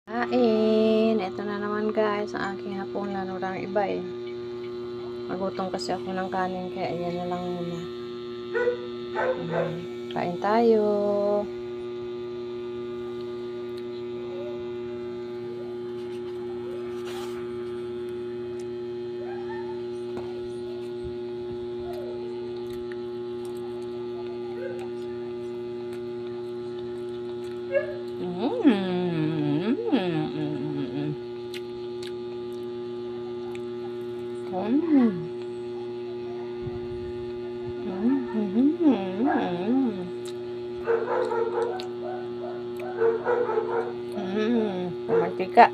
Kain. Ito na naman guys, ang aking hapunan. Walang iba eh. Nagutom kasi ako ng kanin kaya yan na lang muna. Kain tayo. Mantika.